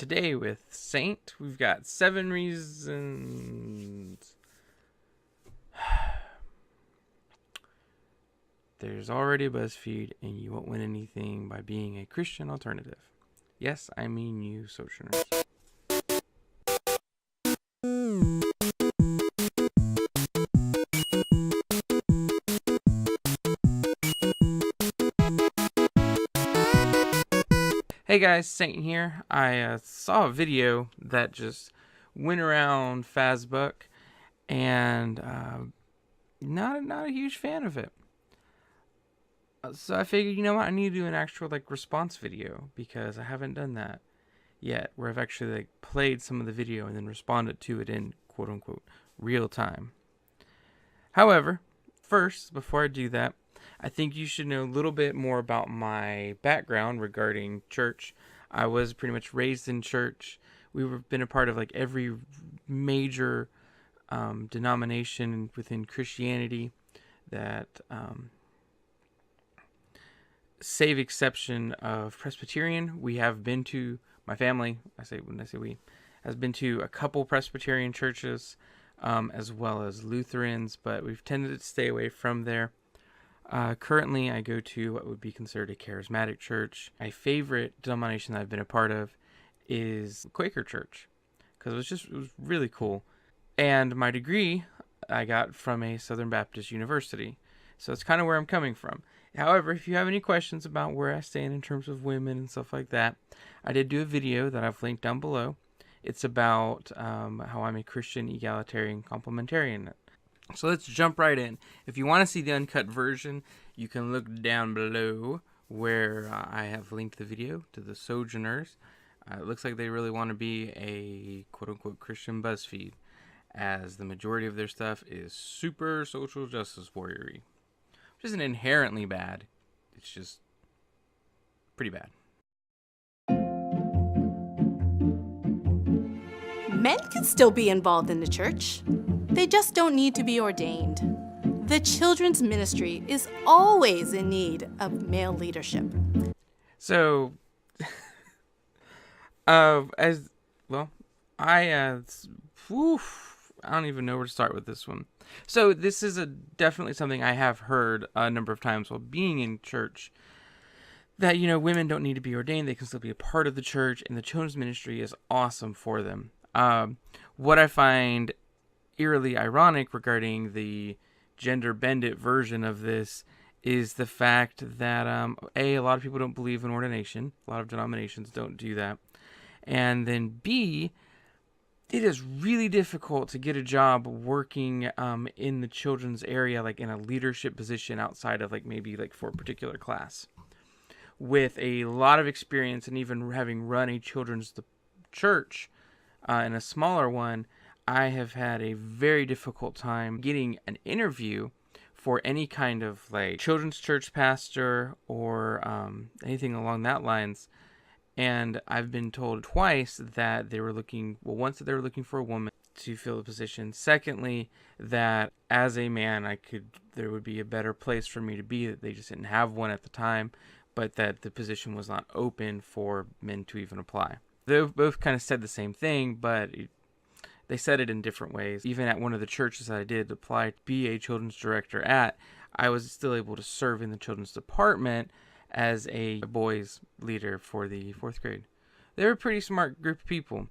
today with Saint. We've got 7 reasons. There's already a BuzzFeed, and you won't win anything by being a Christian alternative. Yes, I mean you, Sojourners. Hey guys, Saint here. I saw a video that just went around Facebook, and not a huge fan of it. So I figured, you know what, I need to do an actual response video, because I haven't done that yet, where I've actually played some of the video and then responded to it in quote unquote real time. However, first, before I do that, I think you should know a little bit more about my background regarding church. I was pretty much raised in church. We've been a part of every major denomination within Christianity, that save exception of Presbyterian. We have been to, my family, when I say we, has been to a couple Presbyterian churches, as well as Lutherans, but we've tended to stay away from there. Currently, I go to what would be considered a charismatic church. My favorite denomination that I've been a part of is Quaker Church, because it was really cool. And my degree I got from a Southern Baptist university, so it's kind of where I'm coming from. However, if you have any questions about where I stand in terms of women and stuff like that, I did do a video that I've linked down below. It's about how I'm a Christian egalitarian complementarian. So let's jump right in. If you want to see the uncut version, you can look down below where I have linked the video to the Sojourners. It looks like they really want to be a quote-unquote Christian BuzzFeed, as the majority of their stuff is super social justice warrior-y, which isn't inherently bad. It's just pretty bad. Men can still be involved in the church. They just don't need to be ordained. The children's ministry is always in need of male leadership. So, I don't even know where to start with this one. So this is definitely something I have heard a number of times while being in church, that, women don't need to be ordained. They can still be a part of the church, and the children's ministry is awesome for them. What I find eerily ironic regarding the gender bendit version of this is the fact that a lot of people don't believe in ordination. A lot of denominations don't do that. And then B, it is really difficult to get a job working in the children's area, in a leadership position outside of maybe for a particular class, with a lot of experience, and even having run a children's church in a smaller one. I have had a very difficult time getting an interview for any kind of children's church pastor or anything along that lines. And I've been told twice that they were looking, once that they were looking for a woman to fill the position. Secondly, that as a man, there would be a better place for me to be, that they just didn't have one at the time, but that the position was not open for men to even apply. They both kind of said the same thing, but they said it in different ways. Even at one of the churches that I did apply to be a children's director at, I was still able to serve in the children's department as a boys leader for the 4th grade. They were a pretty smart group of people.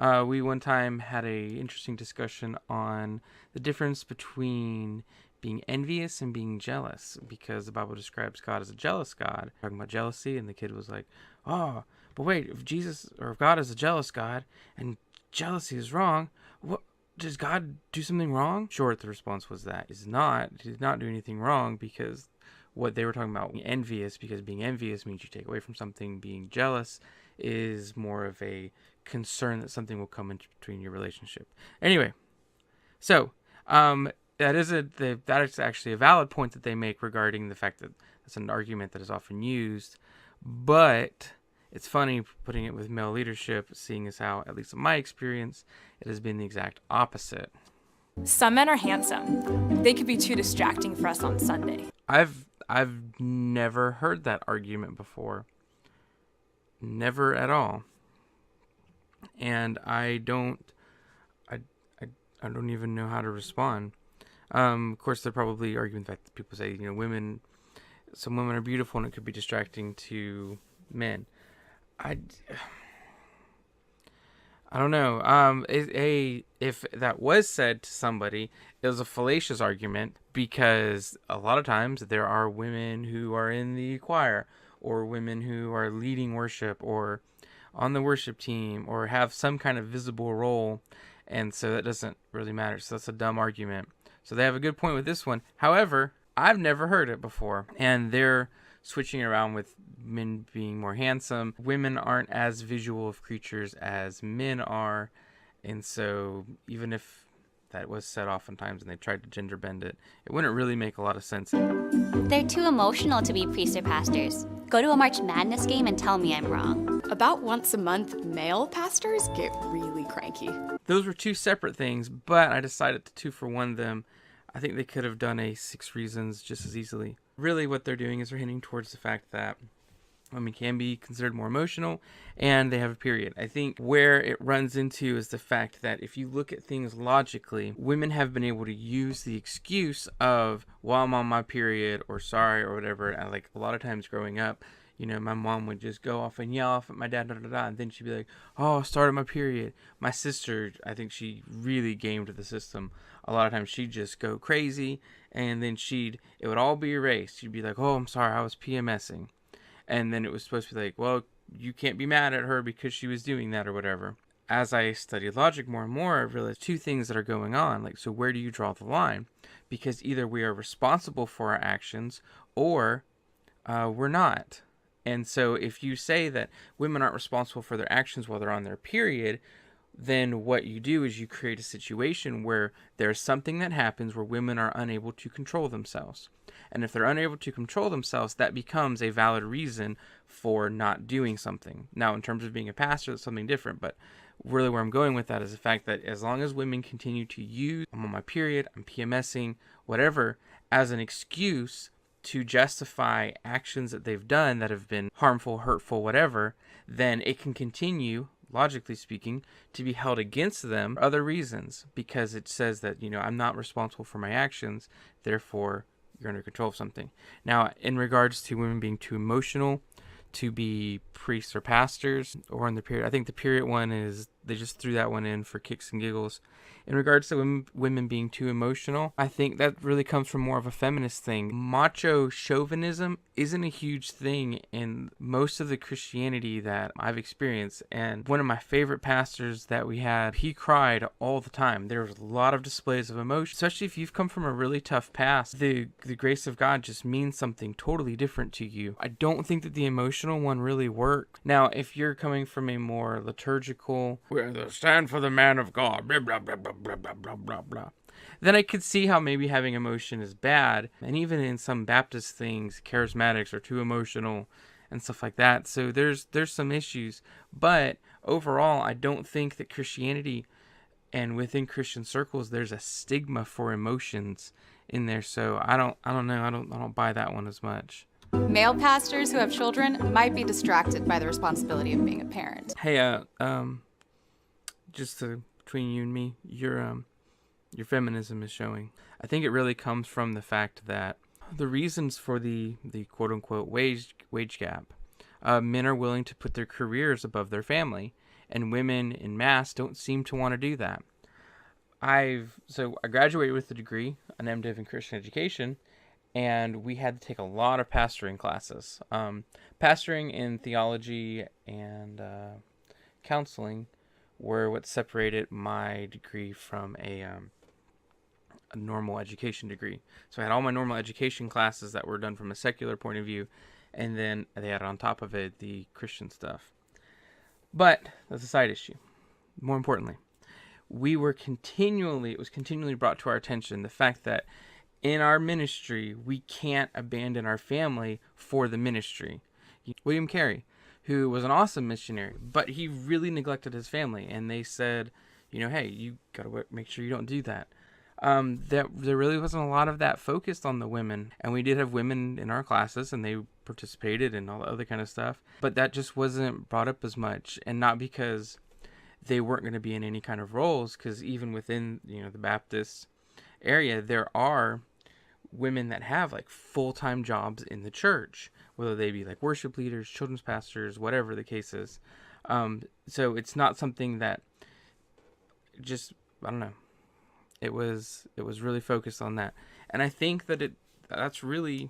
We one time had a interesting discussion on the difference between being envious and being jealous, because the Bible describes God as a jealous God. Talking about jealousy, and the kid was like, "Oh, but wait, if Jesus or if God is a jealous God and jealousy is wrong, what, does God do something wrong?" Short, the response was that he did not do anything wrong, because what they were talking about, being envious, because being envious means you take away from something. Being jealous is more of a concern that something will come in between your relationship. Anyway, so that is actually a valid point that they make regarding the fact that that's an argument that is often used, but it's funny putting it with male leadership, seeing as how, at least in my experience, it has been the exact opposite. Some men are handsome. They could be too distracting for us on Sunday. I've never heard that argument before. Never at all. and I, I, I don't even know how to respond. Of course, they're probably arguing the fact that people say, some women are beautiful and it could be distracting to men. I, I don't know. If that was said to somebody, it was a fallacious argument because a lot of times there are women who are in the choir or women who are leading worship or on the worship team or have some kind of visible role, and so that doesn't really matter. So that's a dumb argument. So they have a good point with this one. However, I've never heard it before, and they're switching around with men being more handsome. Women aren't as visual of creatures as men are, and so even if that was said oftentimes and they tried to gender bend it, it wouldn't really make a lot of sense. They're too emotional to be priests or pastors. Go to a March Madness game and tell me I'm wrong. About once a month, male pastors get really cranky. Those were two separate things, but I decided to 2-for-1 them. I think they could have done a 6 reasons just as easily. Really what they're doing is they're hinting towards the fact that women can be considered more emotional and they have a period. I think where it runs into is the fact that if you look at things logically, women have been able to use the excuse of, well, I'm on my period or sorry or whatever. And like a lot of times growing up, my mom would just go off and yell off at my dad, and then she'd be like, oh, I started my period. My sister, I think she really gamed the system. A lot of times she'd just go crazy, and then it would all be erased. She'd be like, oh, I'm sorry, I was PMSing. And then it was supposed to be like, well, you can't be mad at her because she was doing that or whatever. As I studied logic more and more, I realized 2 things that are going on. Like, so where do you draw the line? Because either we are responsible for our actions or we're not. And so if you say that women aren't responsible for their actions while they're on their period, then what you do is you create a situation where there's something that happens where women are unable to control themselves. And if they're unable to control themselves, that becomes a valid reason for not doing something. Now, in terms of being a pastor, that's something different, but really where I'm going with that is the fact that as long as women continue to use, I'm on my period, I'm PMSing, whatever, as an excuse to justify actions that they've done that have been harmful, hurtful, whatever, then it can continue, logically speaking, to be held against them for other reasons, because it says that, I'm not responsible for my actions, therefore you're under control of something. Now, in regards to women being too emotional to be priests or pastors or in the period, I think the period one is, they just threw that one in for kicks and giggles. In regards to women being too emotional, I think that really comes from more of a feminist thing. Macho chauvinism isn't a huge thing in most of the Christianity that I've experienced. And one of my favorite pastors that we had, he cried all the time. There was a lot of displays of emotion, especially if you've come from a really tough past. The grace of God just means something totally different to you. I don't think that the emotional one really works. Now, if you're coming from a more liturgical, we're the stand for the man of God, blah, blah, blah, blah, blah, blah, blah, blah, blah, then I could see how maybe having emotion is bad. And even in some Baptist things, charismatics are too emotional and stuff like that. So there's some issues. But overall, I don't think that Christianity and within Christian circles, there's a stigma for emotions in there. So I don't know. I don't buy that one as much. Male pastors who have children might be distracted by the responsibility of being a parent. Hey, just between you and me, your feminism is showing. I think it really comes from the fact that the reasons for the quote unquote wage gap, men are willing to put their careers above their family, and women in mass don't seem to want to do that. I graduated with a degree, an MDiv in Christian education, and we had to take a lot of pastoring classes. Pastoring in theology and counseling were what separated my degree from a normal education degree. So I had all my normal education classes that were done from a secular point of view, and then they had on top of it the Christian stuff. But that's a side issue. More importantly, it was continually brought to our attention the fact that in our ministry, we can't abandon our family for the ministry. William Carey, who was an awesome missionary, but he really neglected his family, and they said, hey, you gotta make sure you don't do that. That there really wasn't a lot of that focused on the women, and we did have women in our classes, and they participated and all the other kind of stuff, but that just wasn't brought up as much, and not because they weren't going to be in any kind of roles, because even within, the Baptist area, there are women that have like full-time jobs in the church, whether they be like worship leaders, children's pastors, whatever the case is. So it's not something that just, I don't know. It was really focused on that. And I think that that's really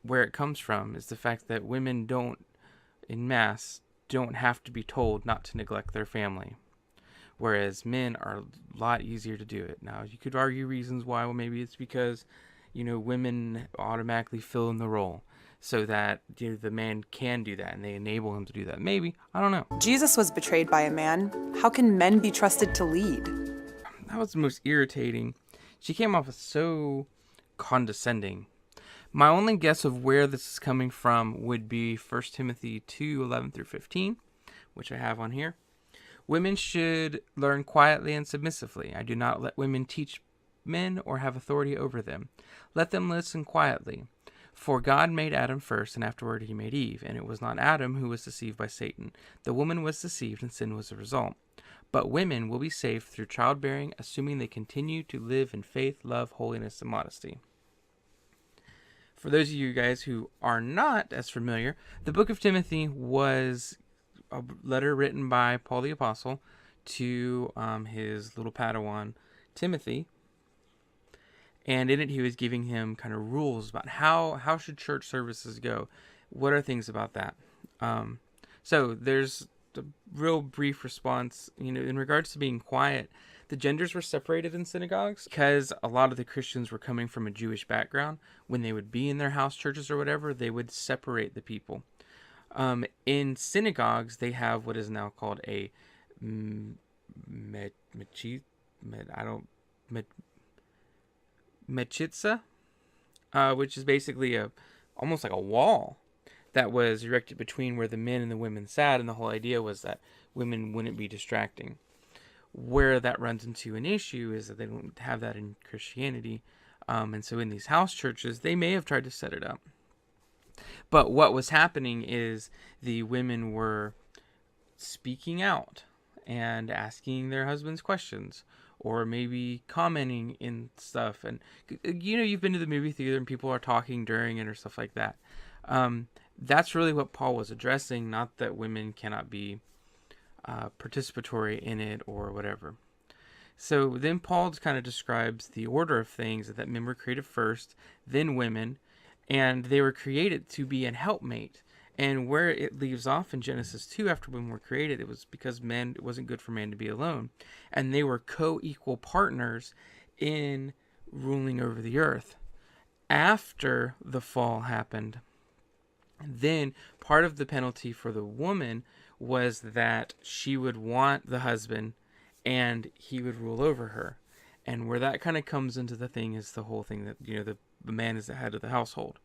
where it comes from, is the fact that women en masse, don't have to be told not to neglect their family. Whereas men are a lot easier to do it. Now, you could argue reasons why. Well, maybe it's because, women automatically fill in the role so that the man can do that and they enable him to do that. Maybe. I don't know. Jesus was betrayed by a man. How can men be trusted to lead? That was the most irritating. She came off as so condescending. My only guess of where this is coming from would be 1 Timothy 2:11-15, which I have on here. Women should learn quietly and submissively. I do not let women teach men or have authority over them. Let them listen quietly. For God made Adam first, and afterward he made Eve, and it was not Adam who was deceived by Satan. The woman was deceived, and sin was the result. But women will be saved through childbearing, assuming they continue to live in faith, love, holiness, and modesty. For those of you guys who are not as familiar, the book of Timothy was a letter written by Paul the Apostle to his little Padawan, Timothy. And in it, he was giving him kind of rules about how should church services go. What are things about that? So there's a real brief response, in regards to being quiet. The genders were separated in synagogues because a lot of the Christians were coming from a Jewish background. When they would be in their house churches or whatever, they would separate the people. In synagogues, they have what is now called a mechitza, which is basically almost like a wall that was erected between where the men and the women sat, and the whole idea was that women wouldn't be distracting. Where that runs into an issue is that they don't have that in Christianity, and so in these house churches, they may have tried to set it up. But what was happening is the women were speaking out and asking their husbands questions, or maybe commenting in stuff. And you've been to the movie theater and people are talking during it or stuff like that. That's really what Paul was addressing, not that women cannot be participatory in it or whatever. So then Paul just kind of describes the order of things, that men were created first, then women, and they were created to be an helpmate. And where it leaves off in Genesis 2, after women were created, it was because it wasn't good for man to be alone. And they were co-equal partners in ruling over the earth. After the fall happened, then part of the penalty for the woman was that she would want the husband and he would rule over her. And where that kind of comes into the thing is the whole thing that, the man is the head of the household.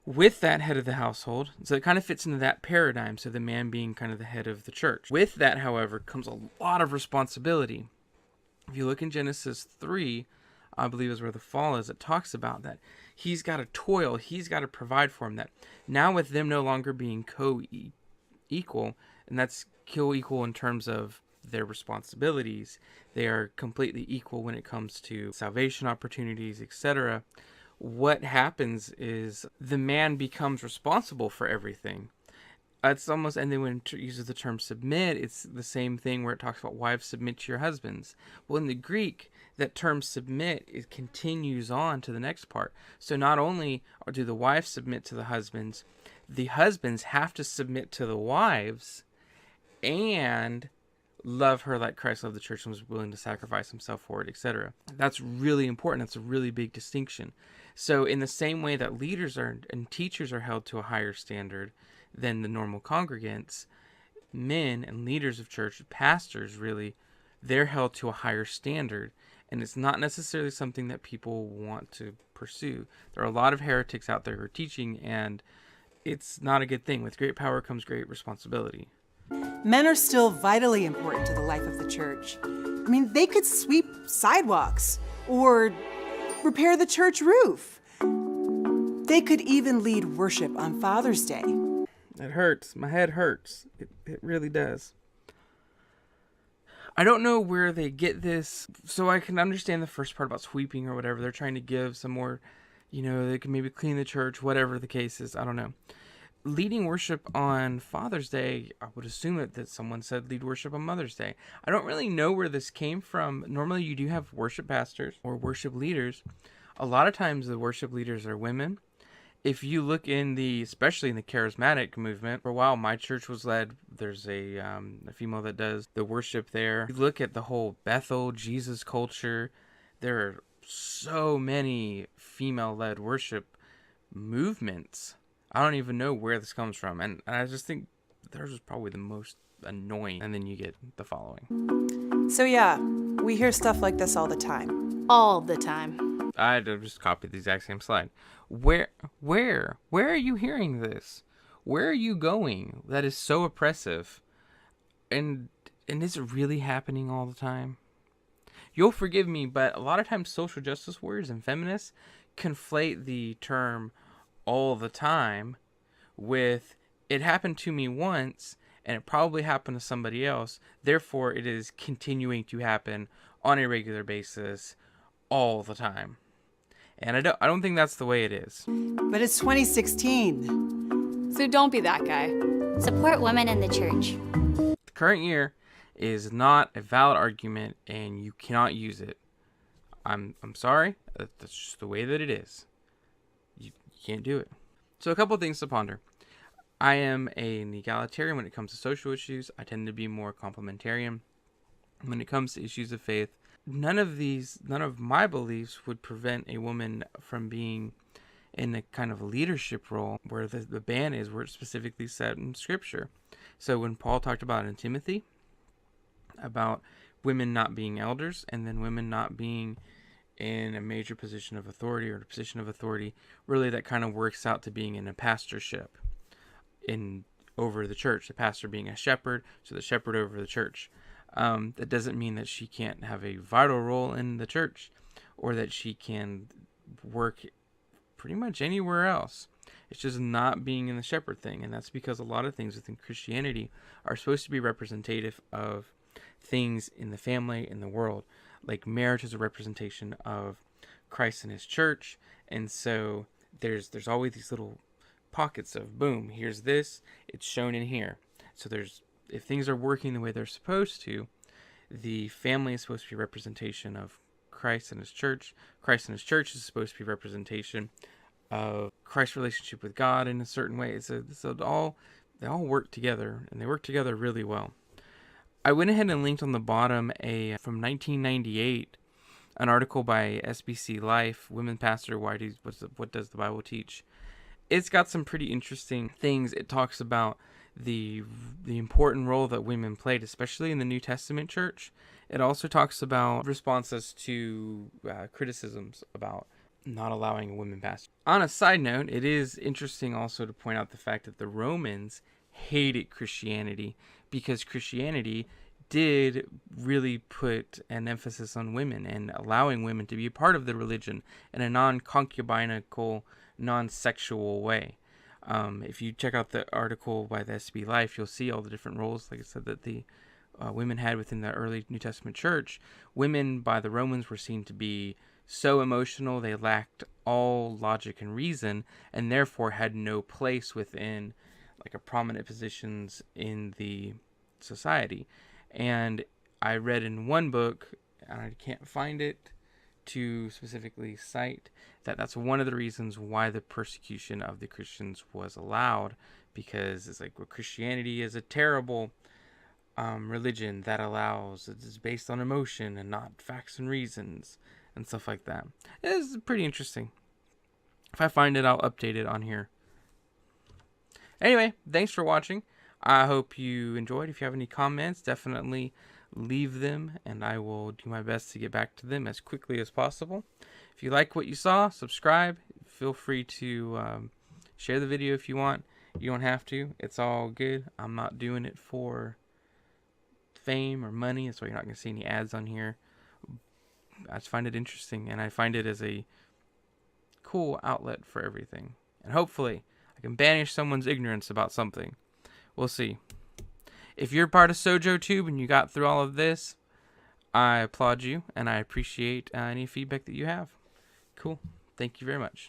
With that head of the household, so it kind of fits into that paradigm, so the man being kind of the head of the church. With that, however, comes a lot of responsibility. If you look in Genesis 3, I believe is where the fall is, it talks about that he's got to toil, he's got to provide for him. That now with them no longer being co-equal, and that's co-equal in terms of their responsibilities, they are completely equal when it comes to salvation opportunities, etc. What happens is the man becomes responsible for everything. It's almost, and then when it uses the term submit, it's the same thing where it talks about wives submit to your husbands. Well, in the Greek, that term submit, it continues on to the next part. So not only do the wives submit to the husbands have to submit to the wives and love her like Christ loved the church and was willing to sacrifice himself for it, etc. That's really important. That's a really big distinction. So in the same way that leaders and teachers are held to a higher standard than the normal congregants, men and leaders of church, pastors really, they're held to a higher standard. And it's not necessarily something that people want to pursue. There are a lot of heretics out there who are teaching, and it's not a good thing. With great power comes great responsibility. Men are still vitally important to the life of the church. They could sweep sidewalks or repair the church roof. They could even lead worship on Father's Day. It hurts. My head hurts. It really does. I don't know where they get this. So I can understand the first part about sweeping or whatever. They're trying to give some more, they can maybe clean the church, whatever the case is. I don't know. Leading worship on Father's Day, I would assume that someone said lead worship on Mother's Day. I don't really know where this came from. Normally you do have worship pastors or worship leaders. A lot of times the worship leaders are women. If you look especially in the charismatic movement, for a while my church was led. There's a female that does the worship there. You look at the whole Bethel Jesus culture. There are so many female-led worship movements. I don't even know where this comes from, and I just think theirs is probably the most annoying. And then you get the following. So yeah, we hear stuff like this all the time. All the time. I just copied the exact same slide. Where are you hearing this? Where are you going? That is so oppressive. And is it really happening all the time? You'll forgive me, but a lot of times social justice warriors and feminists conflate the term all the time with it happened to me once and it probably happened to somebody else, therefore it is continuing to happen on a regular basis all the time. And I don't think that's the way it is. But it's 2016. So don't be that guy. Support women in the church. The current year is not a valid argument and you cannot use it. I'm sorry, that's just the way that it is. You can't do it. So a couple of things to ponder. I am an egalitarian when it comes to social issues. I tend to be more complementarian when it comes to issues of faith. None of my beliefs would prevent a woman from being in a kind of leadership role where the ban is where it's specifically set in scripture. So when Paul talked about in Timothy about women not being elders and then women not being in a major position of authority or a position of authority, really that kind of works out to being in a pastorship over the church, the pastor being a shepherd, so the shepherd over the church. That doesn't mean that she can't have a vital role in the church or that she can work pretty much anywhere else. It's just not being in the shepherd thing. And that's because a lot of things within Christianity are supposed to be representative of things in the family, in the world. Like marriage is a representation of Christ and his church. And so there's always these little pockets of boom, here's this, it's shown in here. So if things are working the way they're supposed to, the family is supposed to be a representation of Christ and his church. Christ and his church is supposed to be a representation of Christ's relationship with God in a certain way. They all work together, and they work together really well. I went ahead and linked on the bottom from 1998, an article by SBC Life, Women Pastor, What Does the Bible Teach? It's got some pretty interesting things. It talks about the important role that women played, especially in the New Testament church. It also talks about responses to criticisms about not allowing a women pastor. On a side note, it is interesting also to point out the fact that the Romans hated Christianity because Christianity did really put an emphasis on women and allowing women to be a part of the religion in a non-concubinical, non-sexual way. If you check out the article by the SB Life, you'll see all the different roles, like I said, that the women had within the early New Testament church. Women by the Romans were seen to be so emotional, they lacked all logic and reason, and therefore had no place within like a prominent positions in the society. And I read in one book, and I can't find it to specifically cite, that's one of the reasons why the persecution of the Christians was allowed, because it's like, well, Christianity is a terrible religion that it's based on emotion and not facts and reasons and stuff like that. It's pretty interesting. If I find it, I'll update it on here. Anyway, thanks for watching. I hope you enjoyed. If you have any comments, definitely leave them, and I will do my best to get back to them as quickly as possible. If you like what you saw, subscribe. Feel free to share the video if you want. You don't have to. It's all good. I'm not doing it for fame or money. That's why you're not going to see any ads on here. I just find it interesting, and I find it as a cool outlet for everything. And hopefully, I can banish someone's ignorance about something. We'll see. If you're part of SojoTube and you got through all of this, I applaud you, and I appreciate any feedback that you have. Cool. Thank you very much.